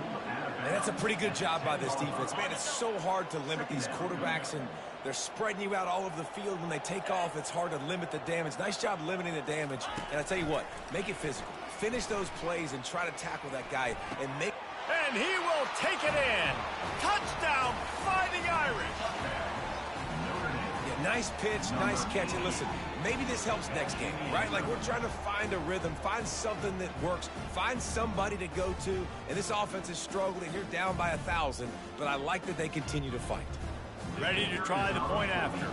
And that's a pretty good job by this defense. Man, it's so hard to limit these quarterbacks, and they're spreading you out all over the field. When they take off, it's hard to limit the damage. Nice job limiting the damage. And I tell you what, make it physical. Finish those plays and try to tackle that guy and make... And he will take it in. Touchdown, Fighting Irish. Yeah, nice pitch, nice catch. And listen, maybe this helps next game, right? Like, we're trying to find a rhythm, find something that works, find somebody to go to. And this offense is struggling. You're down by 1,000, but I like that they continue to fight. Ready to try the point after.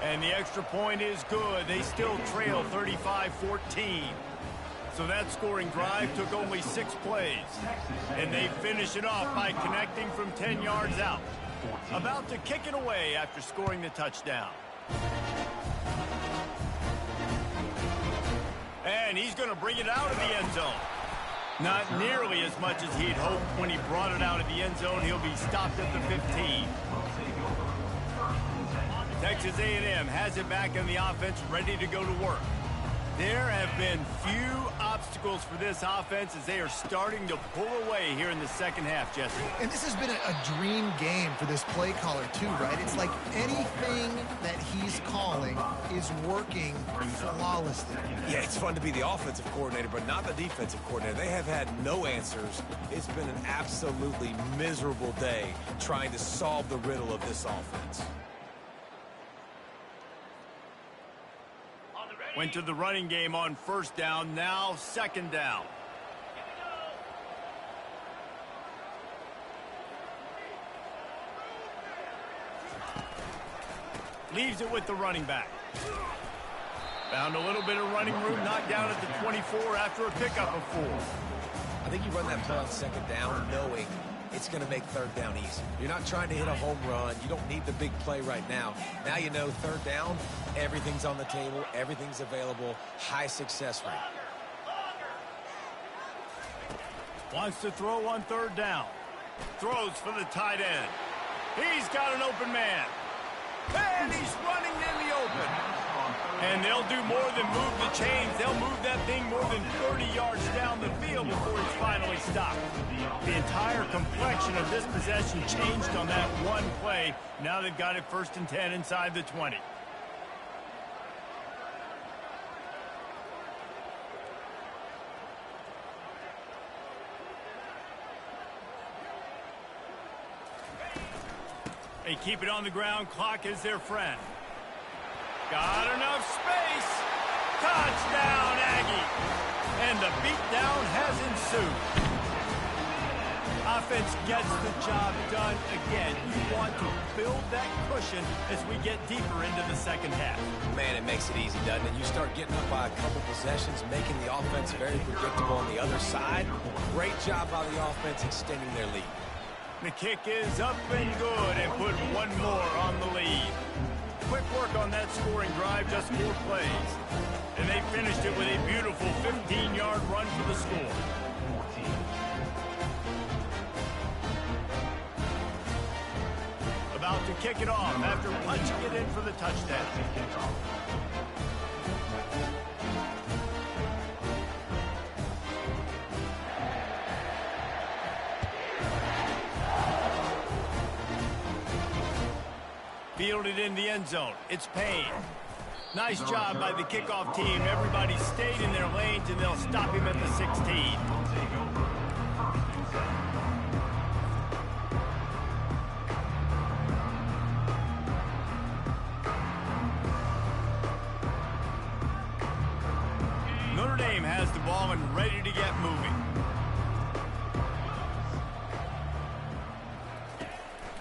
And the extra point is good. They still trail 35-14. So that scoring drive took only 6 plays. And they finish it off by connecting from 10 yards out. About to kick it away after scoring the touchdown. And he's going to bring it out of the end zone. Not nearly as much as he'd hoped when he brought it out of the end zone. He'll be stopped at the 15. Texas A&M has it back in the offense, ready to go to work. There have been few obstacles for this offense as they are starting to pull away here in the second half, Jesse. And this has been a dream game for this play caller too, right? It's like anything that he's calling is working flawlessly. Yeah, it's fun to be the offensive coordinator, but not the defensive coordinator. They have had no answers. It's been an absolutely miserable day trying to solve the riddle of this offense. Went to the running game on first down, now second down. Leaves it with the running back. Found a little bit of running room, knocked down at the 24 after a pickup of 4. I think you run that play on second down knowing it's going to make third down easy. You're not trying to hit a home run. You don't need the big play right now. Now you know third down, everything's on the table, everything's available, high success rate. Wants to throw on third down. Throws for the tight end. He's got an open man. And he's running in the open. And they'll do more than move the chains. They'll move that thing more than 30 yards down the field before it's finally stopped. The entire complexion of this possession changed on that one play. Now they've got it 1st and 10 inside the 20. They keep it on the ground. Clock is their friend. Got enough space. Touchdown, Aggie. And the beatdown has ensued. Offense gets the job done again. You want to build that cushion as we get deeper into the second half. Man, it makes it easy, doesn't it? You start getting up by a couple possessions, making the offense very predictable on the other side. Great job by the offense extending their lead. The kick is up and good, and put one more on the lead. Quick work on that scoring drive, just 4 plays. And they finished it with a beautiful 15-yard run for the score. About to kick it off after punching it in for the touchdown. Fielded in the end zone. It's Payne. Nice job by the kickoff team. Everybody stayed in their lanes, and they'll stop him at the 16. Notre Dame has the ball and ready to get moving.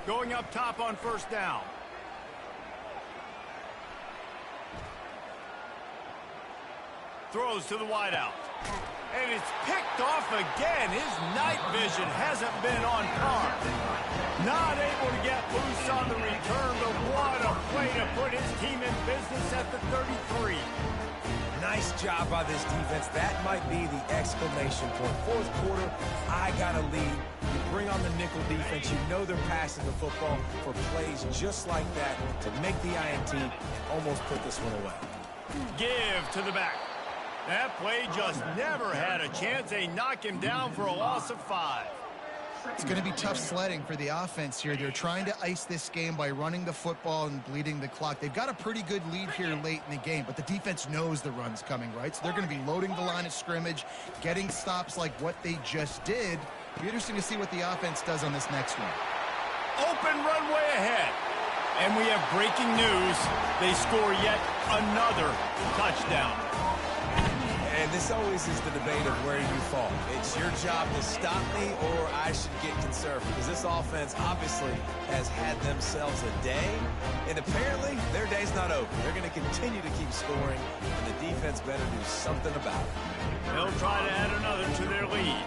Going up top on 1st down. Throws to the wideout. And it's picked off again. His night vision hasn't been on par. Not able to get loose on the return, but what a play to put his team in business at the 33. Nice job by this defense. That might be the exclamation point. 4th quarter, I got a lead. You bring on the nickel defense. You know they're passing the football for plays just like that to make the INT and almost put this one away. Give to the back. That play just never had a chance. They knock him down for a loss of 5. It's going to be tough sledding for the offense here. They're trying to ice this game by running the football and bleeding the clock. They've got a pretty good lead here late in the game, but the defense knows the run's coming, right? So they're going to be loading the line of scrimmage, getting stops like what they just did. It'll be interesting to see what the offense does on this next one. Open runway ahead. And we have breaking news. They score yet another touchdown. And this always is the debate of where you fall. It's your job to stop me or I should get conservative, because this offense obviously has had themselves a day, and apparently their day's not over. They're going to continue to keep scoring, and the defense better do something about it. They'll try to add another to their lead.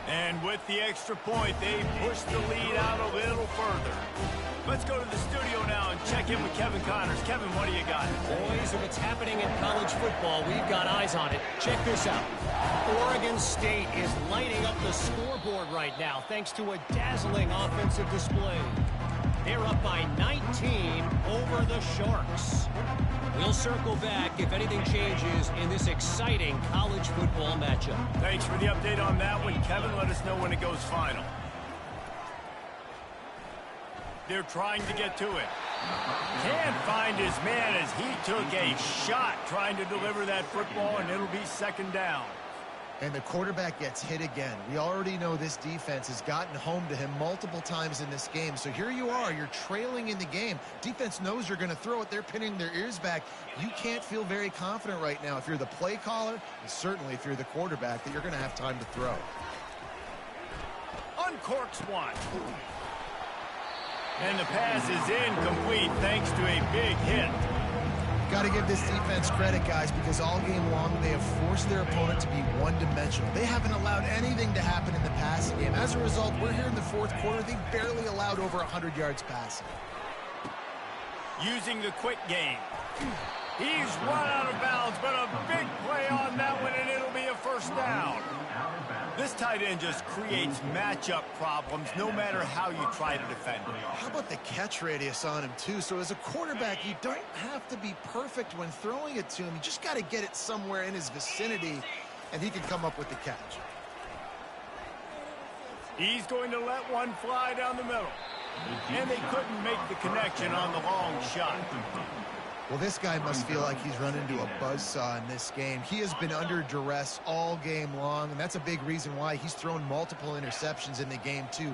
And with the extra point, they push the lead out a little further. Let's go to the studio now and check in with Kevin Connors. Kevin, what do you got? Boys, if it's happening in college football, we've got eyes on it. Check this out. Oregon State is lighting up the scoreboard right now thanks to a dazzling offensive display. They're up by 19 over the Sharks. We'll circle back if anything changes in this exciting college football matchup. Thanks for the update on that one, Kevin. Let us know when it goes final. They're trying to get to it. Can't find his man as he took a shot trying to deliver that football, and it'll be 2nd down. And the quarterback gets hit again. We already know this defense has gotten home to him multiple times in this game. So here you are, you're trailing in the game. Defense knows you're going to throw it. They're pinning their ears back. You can't feel very confident right now if you're the play caller, and certainly if you're the quarterback, that you're going to have time to throw. Uncorks one. And the pass is incomplete thanks to a big hit. Got to give this defense credit, guys, because all game long they have forced their opponent to be one-dimensional. They haven't allowed anything to happen in the passing game. As a result, we're here in the fourth quarter. They've barely allowed over 100 yards passing. Using the quick game. He's run out of bounds, but a big play on that one, and it'll be a first down. This tight end just creates matchup problems no matter how you try to defend him. How about the catch radius on him, too? So as a quarterback, you don't have to be perfect when throwing it to him. You just got to get it somewhere in his vicinity, and he can come up with the catch. He's going to let one fly down the middle. And they couldn't make the connection on the long shot. Well, this guy must feel like he's run into a buzzsaw in this game. He has been under duress all game long, and that's a big reason why he's thrown multiple interceptions in the game, too.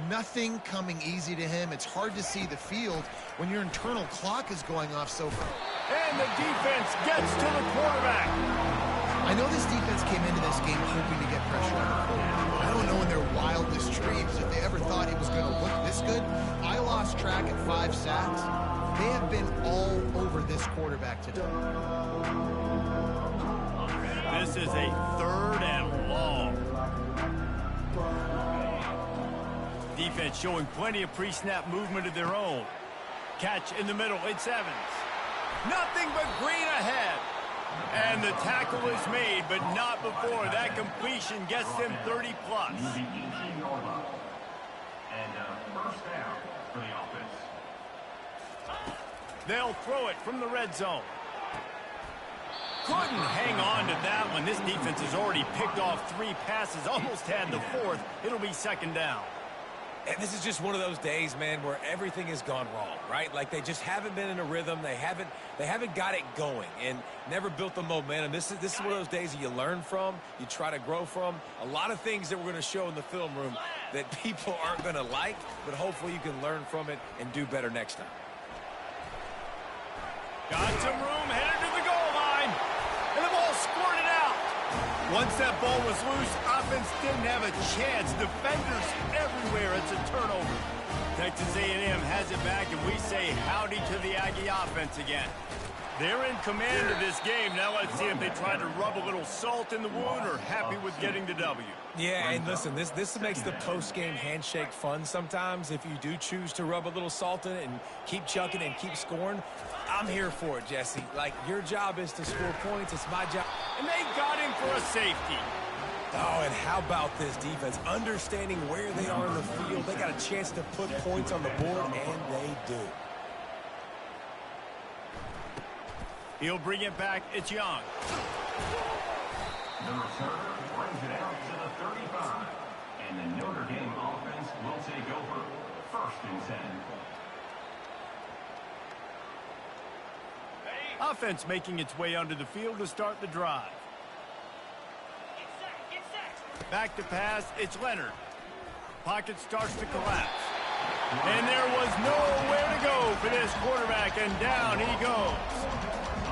Nothing coming easy to him. It's hard to see the field when your internal clock is going off so far. And the defense gets to the quarterback. I know this defense came into this game hoping to get pressure on the quarterback. I don't know in their wildest dreams if they ever thought he was going to look this good. I lost track at 5 sacks. They have been all over this quarterback today. This is a 3rd and long. Defense showing plenty of pre-snap movement of their own. Catch in the middle. It's Evans. Nothing but green ahead. And the tackle is made, but not before. That completion gets them 30+. And first down for the offense. They'll throw it from the red zone. Couldn't hang on to that one. This defense has already picked off 3 passes, almost had the 4th. It'll be 2nd down. And this is just one of those days, man, where everything has gone wrong, right? Like they just haven't been in a rhythm. They haven't got it going and never built the momentum. This is one of those days that you learn from, you try to grow from. A lot of things that we're going to show in the film room that people aren't going to like, but hopefully you can learn from it and do better next time. Got some room, headed to the goal line, and the ball squirted out. Once that ball was loose, offense didn't have a chance. Defenders everywhere. It's a turnover. Texas A&M has it back, and we say howdy to the Aggie offense again. They're in command of this game. Now let's see if they try to rub a little salt in the wound or happy with getting the W. Yeah, and listen, this makes the post-game handshake fun sometimes. If you do choose to rub a little salt in it and keep chucking and keep scoring, I'm here for it, Jesse. Like, your job is to score points. It's my job. And they got him for a safety. Oh, and how about this defense? Understanding where they are in the field. They got a chance to put points on the board, and they do. He'll bring it back. It's Young. The returner brings it out to the 35. And the Notre Dame offense will take over. 1st and 10. Offense making its way onto the field to start the drive. Back to pass, it's Leonard. Pocket starts to collapse. And there was nowhere to go for this quarterback, and down he goes.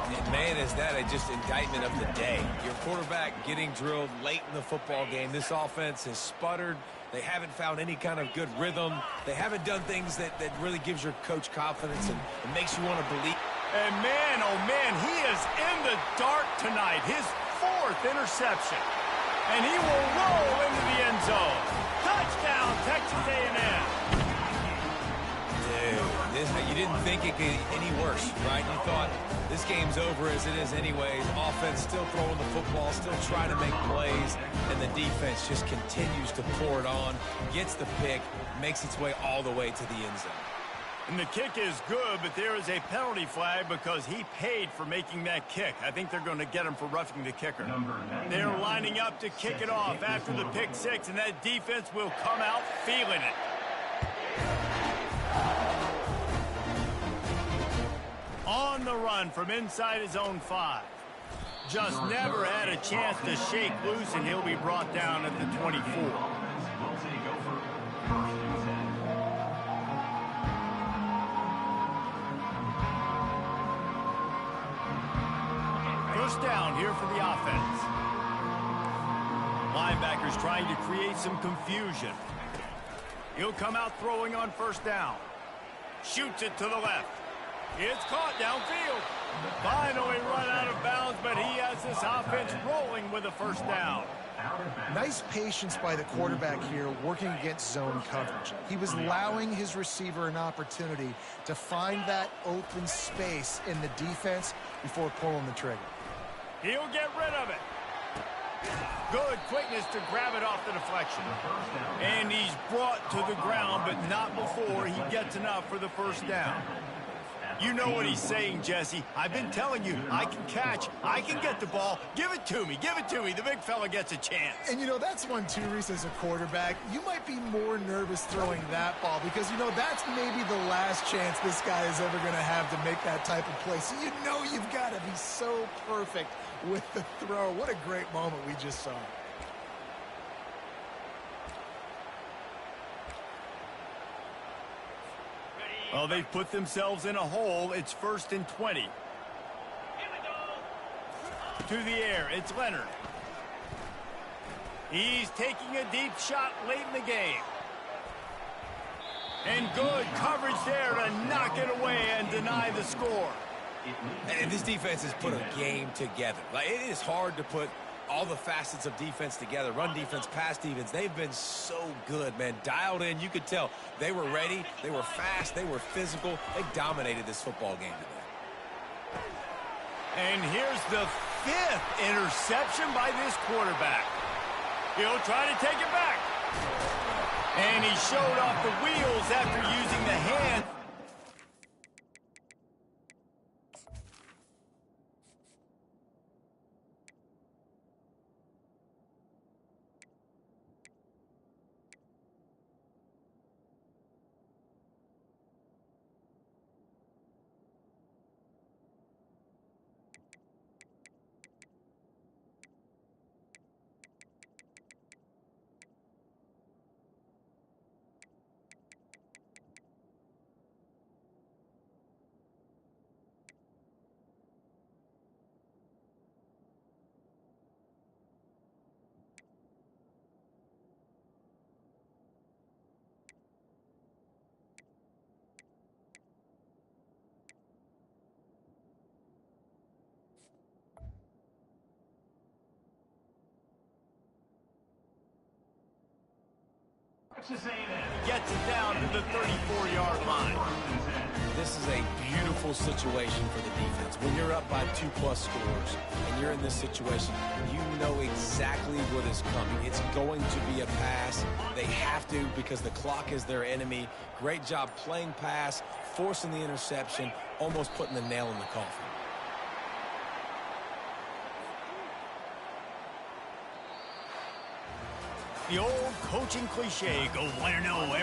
And man, is that just indictment of the day. Your quarterback getting drilled late in the football game. This offense has sputtered. They haven't found any kind of good rhythm. They haven't done things that really gives your coach confidence and makes you want to believe. And man, oh man, he is in the dark tonight. His 4th interception. And he will roll into the end zone. Touchdown, Texas A&M. Dude, you didn't think it could get any worse, right? You thought this game's over as it is anyways. Offense still throwing the football, still trying to make plays, and the defense just continues to pour it on, gets the pick, makes its way all the way to the end zone. And the kick is good, but there is a penalty flag because he paid for making that kick. I think they're going to get him for roughing the kicker. They're lining up to kick it off after the pick 6, and that defense will come out feeling it. On the run from inside his own 5. Just never had a chance to shake loose, and he'll be brought down at the 24. First down here for the offense. Linebackers trying to create some confusion. He'll come out throwing on 1st down. Shoots it to the left. It's caught downfield. Finally run out of bounds, but he has this offense rolling with a first down. Nice patience by the quarterback here working against zone coverage. He was allowing his receiver an opportunity to find that open space in the defense before pulling the trigger. He'll get rid of it. Good quickness to grab it off the deflection. And he's brought to the ground, but not before he gets enough for the first down. You know what he's saying, Jesse. I've been telling you, I can catch, I can get the ball. Give it to me, give it to me. The big fella gets a chance. And, you know, that's one, too, Reese, as a quarterback. You might be more nervous throwing that ball because, you know, that's maybe the last chance this guy is ever going to have to make that type of play. So you know you've got to be so perfect with the throw. What a great moment we just saw. Well, they've put themselves in a hole. It's 1st and 20. To the air, it's Leonard. He's taking a deep shot late in the game. And good coverage there to knock it away and deny the score. And this defense has put a game together. Like, it is hard to put all the facets of defense together. Run defense, pass defense. They've been so good, man. Dialed in. You could tell they were ready. They were fast. They were physical. They dominated this football game today. And here's the 5th interception by this quarterback. He'll try to take it back. And he showed off the wheels after using the hand. Gets it down to the 34-yard line. This is a beautiful situation for the defense. When you're up by 2+ scores and you're in this situation, you know exactly what is coming. It's going to be a pass. They have to because the clock is their enemy. Great job playing pass, forcing the interception, almost putting the nail in the coffin. The old coaching cliche, go 1-0 every